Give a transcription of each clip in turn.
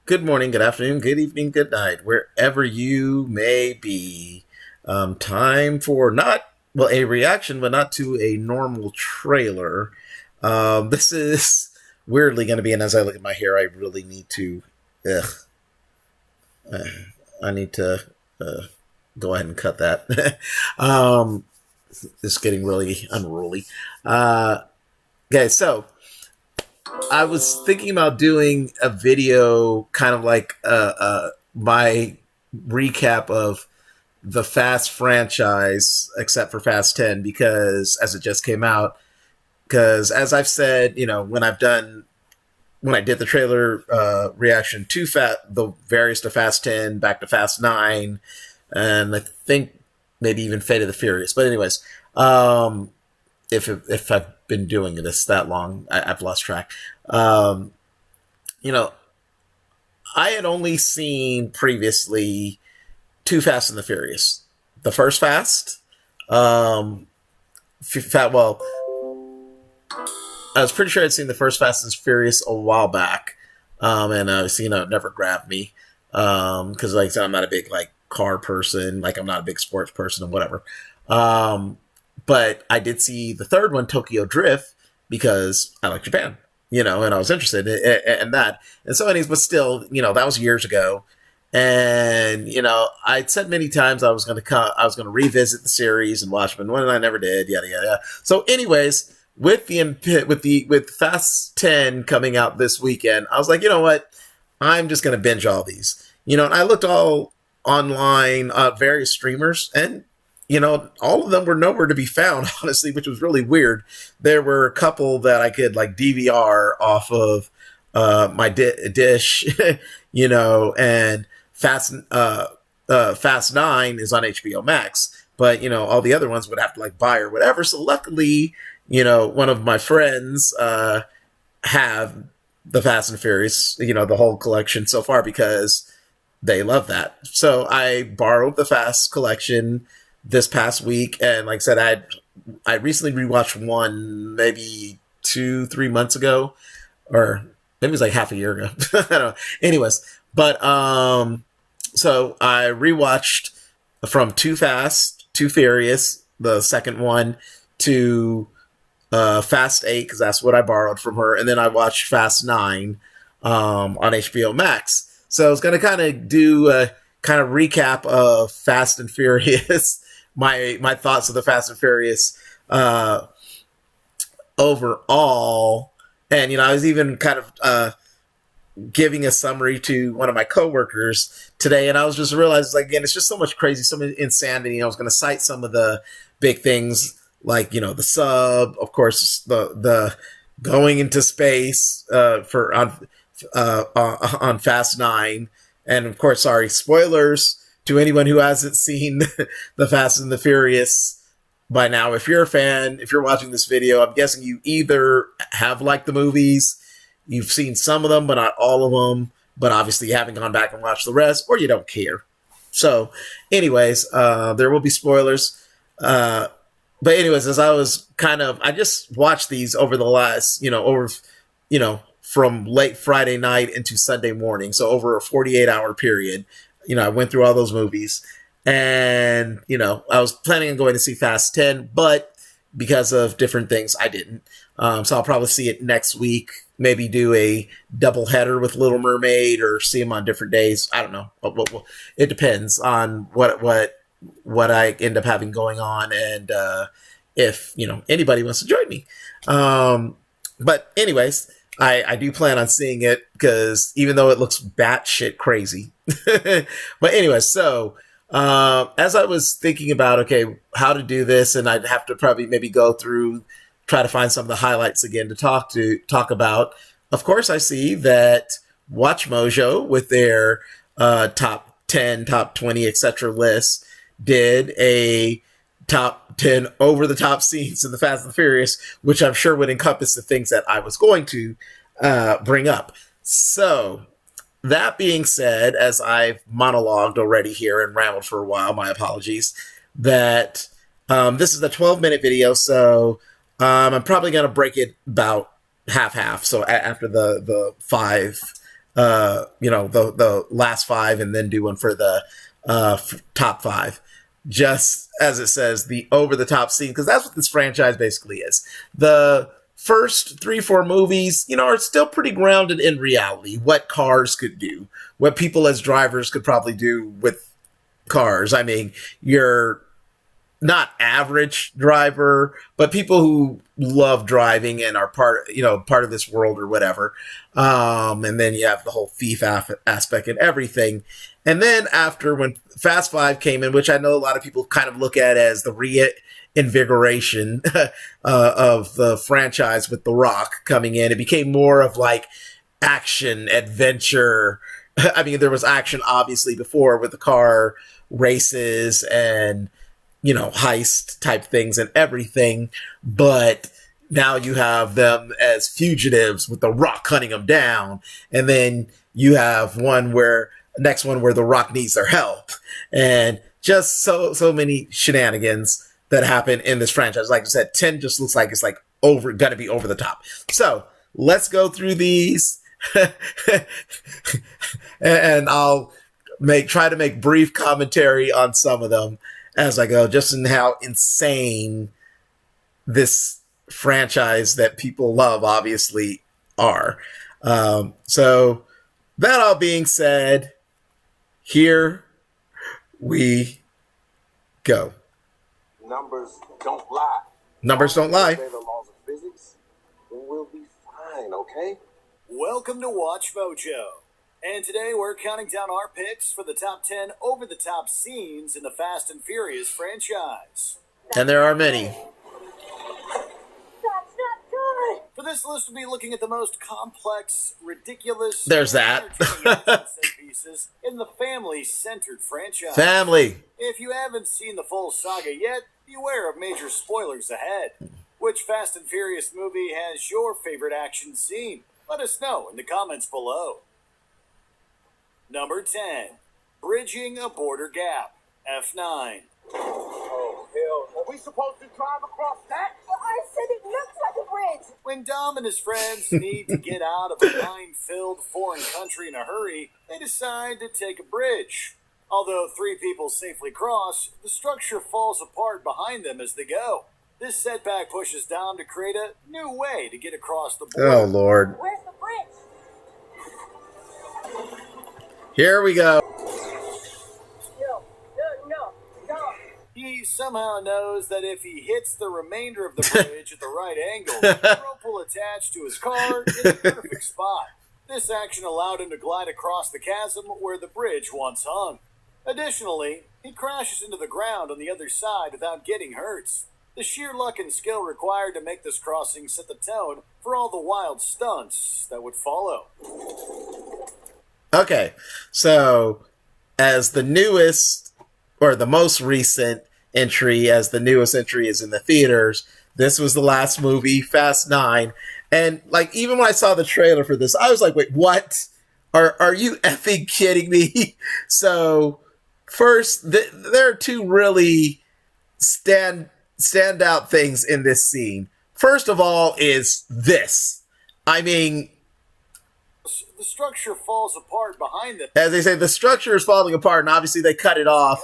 Good morning, good afternoon, good evening, good night, wherever you may be. Time for not, well, a reaction, but not to a normal trailer. This is weirdly going to be, and as I look at my hair, I really need to, ugh, uh, I need to uh, go ahead and cut that. It's getting really unruly. Uh, okay, so I was thinking about doing a video, kind of like my recap of the Fast franchise, except for Fast 10, because as it just came out. Because as I've said, when I did the trailer reaction to the various to Fast 10, back to Fast 9, and I think maybe even Fate of the Furious. But anyways, um, if I've been doing this that long, I've lost track. Um, you know, I had only seen previously two Fast and the Furious. The first Fast, um, well, I was pretty sure I'd seen the first Fast and Furious a while back, and obviously, it never grabbed me because, like I said, I'm not a big like car person, like I'm not a big sports person and whatever. Um, but I did see the third one, Tokyo Drift, because I like Japan, and I was interested in that. And so, anyways, but still, that was years ago. And I'd said many times I was gonna revisit the series and watch them, and I never did. Yada yada yada. So, anyways, with Fast 10 coming out this weekend, I was like, you know what? I'm just gonna binge all these. And I looked all online, various streamers, and all of them were nowhere to be found, honestly, which was really weird. There were a couple that I could like DVR off of my dish, and Fast 9 is on HBO Max, but all the other ones would have to like buy or whatever. So luckily, one of my friends have the Fast and Furious, the whole collection so far because they love that. So I borrowed the Fast collection this past week, and like I said, I recently rewatched one maybe 2-3 months ago, or maybe it was like half a year ago. I don't know. Anyways, but so I rewatched from Too Fast, Too Furious, the second one, to Fast 8 because that's what I borrowed from her, and then I watched Fast 9 on HBO Max. So I was gonna kind of do a kind of recap of Fast and Furious, my thoughts of the Fast and Furious overall, and I was even kind of giving a summary to one of my coworkers today, and I was just realizing, like, again, it's just so much crazy, so much insanity. I was going to cite some of the big things, like the sub, of course, the going into space for on Fast 9, and of course, sorry, spoilers to anyone who hasn't seen the Fast and the Furious by now. If you're a fan, if you're watching this video, I'm guessing you either have liked the movies, you've seen some of them, but not all of them, but obviously you haven't gone back and watched the rest, or you don't care. So, anyways, there will be spoilers. But anyways, as I just watched these over the last, from late Friday night into Sunday morning. So over a 48-hour period, I went through all those movies, and, I was planning on going to see Fast 10, but because of different things, I didn't. So I'll probably see it next week, maybe do a double header with Little Mermaid, or see them on different days. I don't know. It depends on what I end up having going on, and if anybody wants to join me. But anyways, I do plan on seeing it, because even though it looks batshit crazy. But anyways, so as I was thinking about, okay, how to do this, and I'd have to probably maybe go through, try to find some of the highlights again to talk about. Of course, I see that Watch Mojo, with their top 10, top 20, etc. lists, did a top 10 over the top scenes in the Fast and the Furious, which I'm sure would encompass the things that I was going to bring up. So, that being said, as I've monologued already here and rambled for a while, my apologies, that this is a 12-minute video, so I'm probably going to break it about half-half. So after the 5 the last five, and then do one for the top five. Just as it says, the over the top scene, because that's what this franchise basically is. The first three, four movies, are still pretty grounded in reality. What cars could do, what people as drivers could probably do with cars. I mean, you're not average driver, but people who love driving and are part of this world or whatever. And then you have the whole thief aspect and everything. And then after, when Fast Five came in, which I know a lot of people kind of look at as the reinvigoration of the franchise with The Rock coming in, it became more of like action, adventure. I mean, there was action obviously before with the car races and heist type things and everything, but now you have them as fugitives with The Rock hunting them down, and then you have next one where The Rock needs their help, and just so many shenanigans that happen in this franchise. Like I said, 10 just looks like it's like gonna be over the top. So let's go through these, and I'll try to make brief commentary on some of them as I go, just in how insane this franchise that people love obviously are. So that all being said, here we go. Numbers don't lie. Numbers don't lie. Obey the laws of physics, then we'll be fine, okay? Welcome to Watch Mojo. And today we're counting down our picks for the top 10 over-the-top scenes in the Fast and Furious franchise. And there are many. That's not good. For this list, we'll be looking at the most complex, ridiculous, There's that. set pieces in the family-centered franchise. Family. If you haven't seen the full saga yet, beware of major spoilers ahead. Which Fast and Furious movie has your favorite action scene? Let us know in the comments below. Number 10. Bridging a Border Gap. F9. Oh, hell. Are we supposed to drive across that? Well, I said it looks like a bridge. When Dom and his friends need to get out of a mine-filled foreign country in a hurry, they decide to take a bridge. Although 3 people safely cross, the structure falls apart behind them as they go. This setback pushes Dom to create a new way to get across the border. Oh, Lord. Where's the bridge? Here we go. No. He somehow knows that if he hits the remainder of the bridge at the right angle, the rope will attach to his car in the perfect spot. This action allowed him to glide across the chasm where the bridge once hung. Additionally, he crashes into the ground on the other side without getting hurt. The sheer luck and skill required to make this crossing set the tone for all the wild stunts that would follow. Okay, so as the newest, or the most recent entry, as the newest entry is in the theaters, this was the last movie, Fast 9. And like, even when I saw the trailer for this, I was like, wait, what? Are you effing kidding me? So first, there are 2 really standout things in this scene. First of all is this. I mean, The structure falls apart behind them. as they say, the structure is falling apart, and obviously they cut it off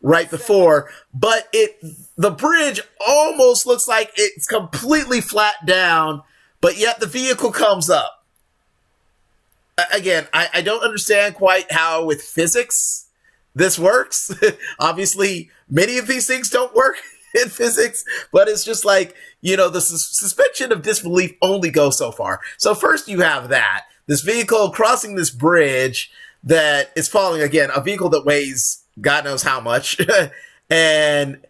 right before, but the bridge almost looks like it's completely flat down, but yet the vehicle comes up. Again, I don't understand quite how with physics this works. Obviously, many of these things don't work in physics, but it's just like, the suspension of disbelief only goes so far. So first you have this vehicle crossing this bridge that is falling, again, a vehicle that weighs God knows how much, and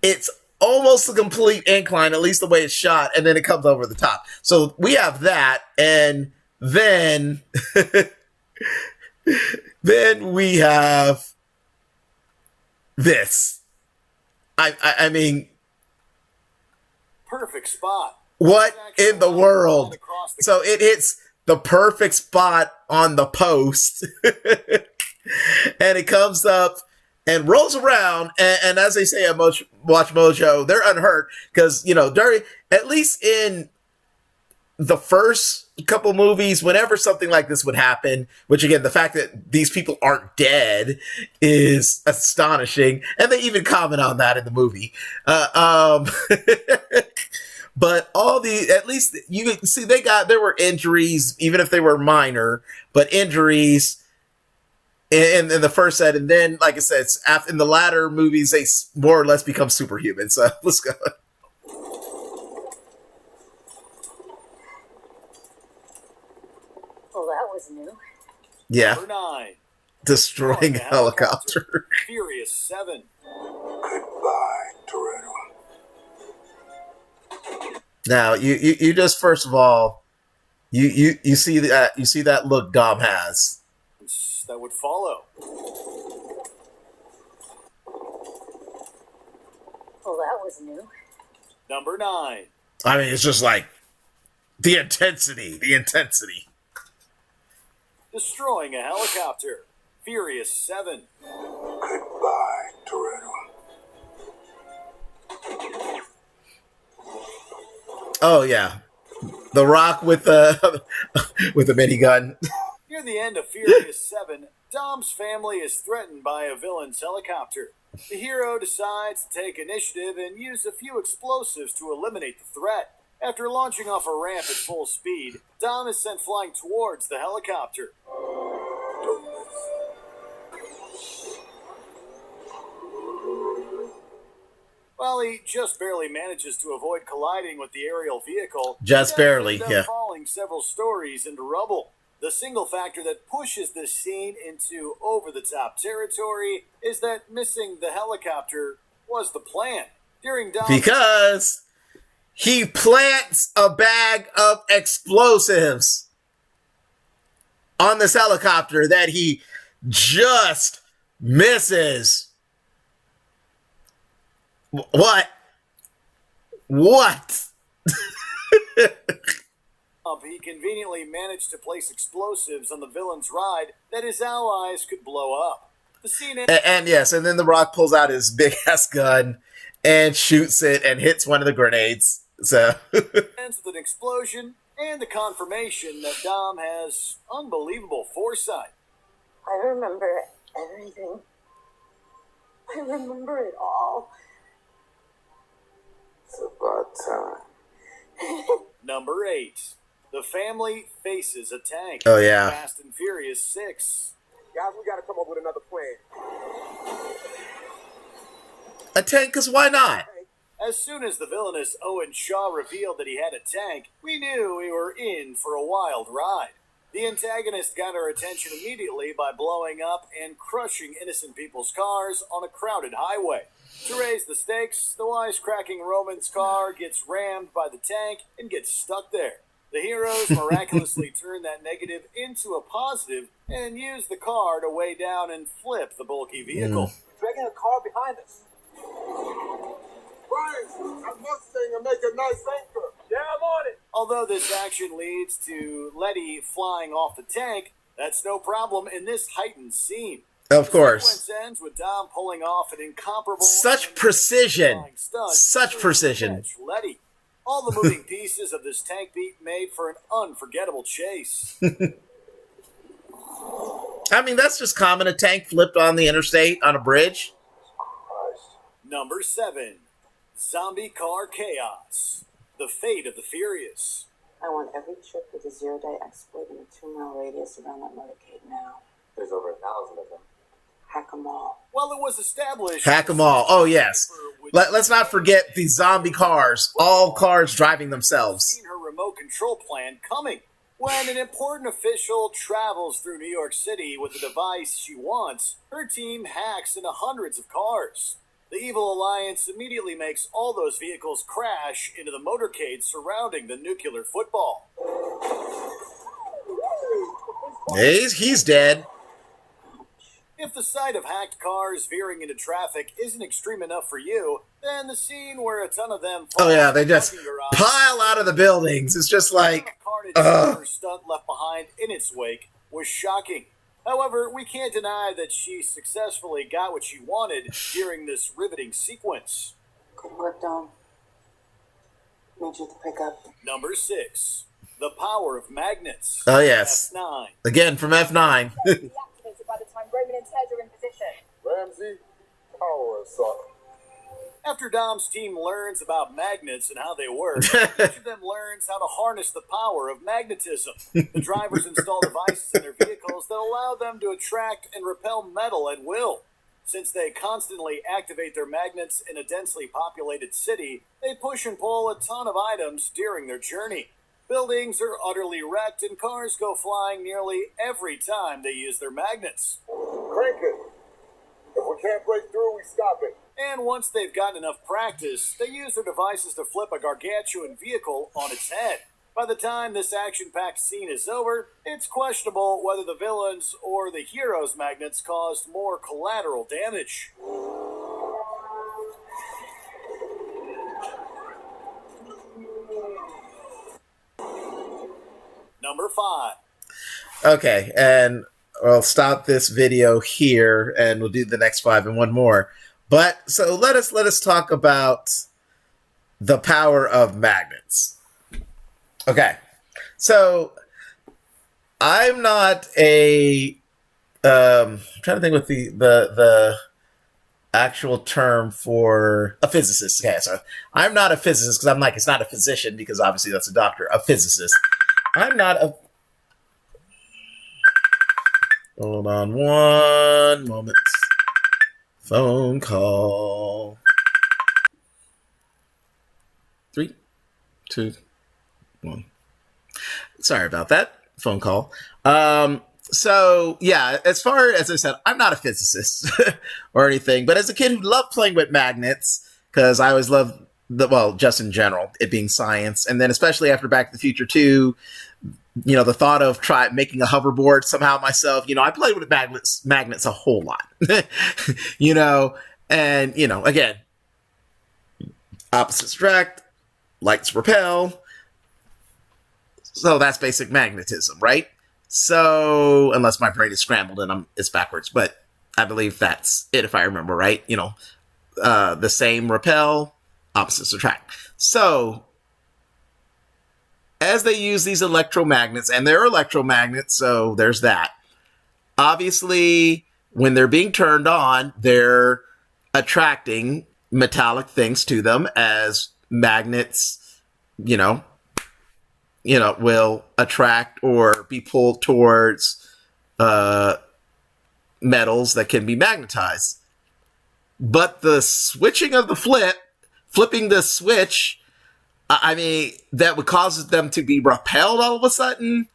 it's almost a complete incline, at least the way it's shot, and then it comes over the top. So we have that, and then then we have this. I mean, Perfect spot. what in the world? So it hits the perfect spot on the post, and it comes up and rolls around. And as they say at Watch Mojo, they're unhurt because, during, at least in the first couple movies, whenever something like this would happen, which again, the fact that these people aren't dead is astonishing, and they even comment on that in the movie. But all the, at least you can see there were injuries, even if they were minor, but injuries in the first set, and then, like I said, in the latter movies, they more or less become superhuman. So let's go. Well, that was new. Yeah. Number 9. Destroying a helicopter. Furious 7. Goodbye, Toretto. Now, you just, first of all, you see that look Dom has. That would follow. Well, that was new. Number 9. I mean, it's just like the intensity. Destroying a helicopter. Furious 7. Goodbye, Toretto. Oh yeah, The Rock with the with the minigun. Near the end of Furious 7, Dom's family is threatened by a villain's helicopter. The hero decides to take initiative and use a few explosives to eliminate the threat. After launching off a ramp at full speed, Dom is sent flying towards the helicopter. While he just barely manages to avoid colliding with the aerial vehicle, Just he does barely, end up yeah. falling several stories into rubble. The single factor that pushes this scene into over-the-top territory is that missing the helicopter was the plan. During Dom's Because he plants a bag of explosives on this helicopter that he just misses. What? he conveniently managed to place explosives on the villain's ride that his allies could blow up. The scene And yes, and then The Rock pulls out his big ass gun and shoots it and hits one of the grenades. So ends with an explosion and the confirmation that Dom has unbelievable foresight. I remember everything. I remember it all. It's about time. Number 8. The family faces a tank. Oh, yeah. Fast and Furious 6. Guys, we gotta come up with another plan. a tank, because why not? As soon as the villainous Owen Shaw revealed that he had a tank, we knew we were in for a wild ride. The antagonist got our attention immediately by blowing up and crushing innocent people's cars on a crowded highway. To raise the stakes, the wisecracking Roman's car gets rammed by the tank and gets stuck there. The heroes miraculously turn that negative into a positive and use the car to weigh down and flip the bulky vehicle. Dragging a car behind us. Brian, I must sing and make a nice anchor. Yeah, I'm on it. Although this action leads to Letty flying off the tank, that's no problem in this heightened scene. Of course. The sequence ends with Dom pulling off an incomparable... Such precision. Stunt Such to precision. catch Letty. All the moving pieces of this tank beat made for an unforgettable chase. I mean, that's just common. A tank flipped on the interstate on a bridge. Number 7. Zombie Car Chaos. The Fate of the Furious. I want every trip with a zero-day exploit in a 2-mile radius around that motorcade now. There's over 1,000 of them. Hack 'em all. Well, it was established... Hack 'em all. Oh, yes. Let's not forget the zombie cars. All cars driving themselves. Seen her remote control plan coming. When an important official travels through New York City with a device she wants, her team hacks into hundreds of cars. The evil alliance immediately makes all those vehicles crash into the motorcade surrounding the nuclear football. He's dead. If the sight of hacked cars veering into traffic isn't extreme enough for you, then the scene where a ton of them fall Oh, yeah, they just in your eyes, pile out of the buildings. It's just like, carnage her stunt left behind in its wake was shocking. However, we can't deny that she successfully got what she wanted during this riveting sequence. Good work, Dom. Need you to pick up. Number 6. The power of magnets. Oh, yes. F9. Again, from F9. Deactivated by the time Roman and Ted are in position. Ramsey, power assault. After Dom's team learns about magnets and how they work, each of them learns how to harness the power of magnetism. The drivers install devices in their vehicles that allow them to attract and repel metal at will. Since they constantly activate their magnets in a densely populated city, they push and pull a ton of items during their journey. Buildings are utterly wrecked and cars go flying nearly every time they use their magnets. Crank it. If we can't break through, we stop it. And once they've gotten enough practice, they use their devices to flip a gargantuan vehicle on its head. By the time this action-packed scene is over, it's questionable whether the villains or the heroes' magnets caused more collateral damage. Number 5. Okay, and I'll stop this video here, and we'll do the next 5 and one more. But so let us talk about the power of magnets. Okay, so I'm not a I'm trying to think what the actual term for a physicist. Okay, so I'm not a physicist because I'm like, it's not a physician because obviously that's a doctor. A physicist. I'm not a. Hold on one moment. Phone call. 3, 2, 1. Sorry about that. Phone call. So yeah, as far as I said, I'm not a physicist or anything, but as a kid who loved playing with magnets, because I always loved just in general, it being science, and then especially after Back to the Future 2, the thought of making a hoverboard somehow myself, I played with magnets a whole lot, and again, opposites attract, lights repel. So that's basic magnetism, right? So, unless my brain is scrambled and it's backwards, but I believe that's it if I remember right. The same repel, opposites attract. So, as they use these electromagnets, and they're electromagnets, so there's that. Obviously, when they're being turned on, they're attracting metallic things to them as magnets, will attract or be pulled towards metals that can be magnetized. But the switching of the flipping the switch, that would cause them to be repelled all of a sudden.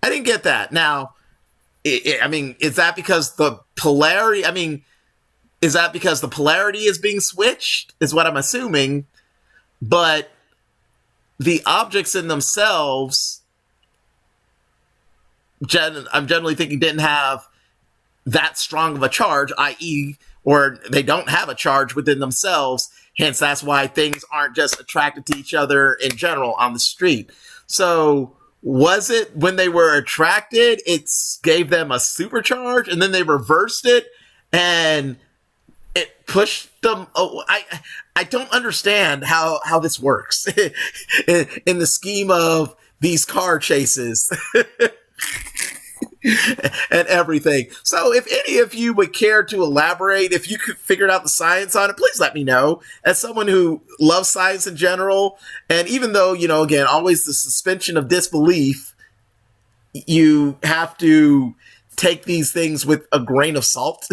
I didn't get that. Now, is that because the polarity? Is that because the polarity is being switched? Is what I'm assuming. But the objects in themselves, I'm generally thinking, didn't have that strong of a charge, i.e., or they don't have a charge within themselves. Hence, that's why things aren't just attracted to each other in general on the street. So, was it when they were attracted, it gave them a supercharge, and then they reversed it, and it pushed them? Oh, I don't understand how this works in the scheme of these car chases. And everything. So if any of you would care to elaborate, if you could figure out the science on it, please let me know. As someone who loves science in general, and even though, again, always the suspension of disbelief, you have to take these things with a grain of salt.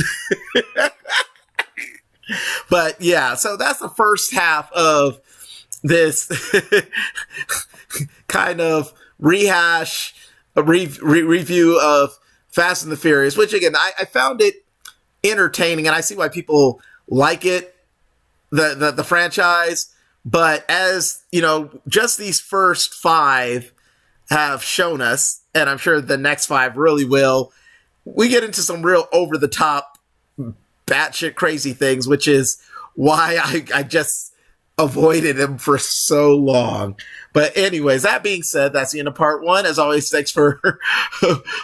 But yeah, so that's the first half of this kind of review of Fast and the Furious, which again, I found it entertaining, and I see why people like it, the franchise. But as just these first 5 have shown us, and I'm sure the next 5 really will, we get into some real over the top, batshit crazy things, which is why I just avoided them for so long. But anyways, that being said, that's the end of part one. As always, thanks for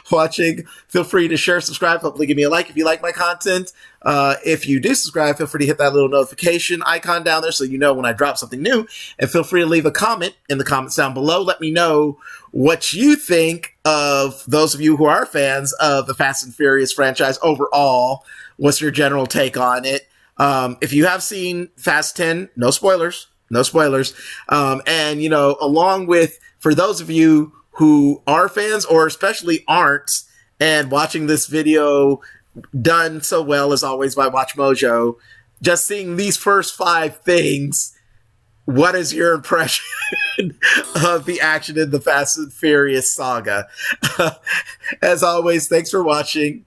watching. Feel free to share, subscribe, hopefully give me a like if you like my content. If you do subscribe, feel free to hit that little notification icon down there so you know when I drop something new. And feel free to leave a comment in the comments down below. Let me know what you think of those of you who are fans of the Fast and Furious franchise overall. What's your general take on it? If you have seen Fast 10, no spoilers. No spoilers. And, you know, along with, for those of you who are fans or especially aren't, and watching this video done so well as always by Watch Mojo, just seeing these first 5 things, what is your impression of the action in the Fast and Furious saga? As always, thanks for watching.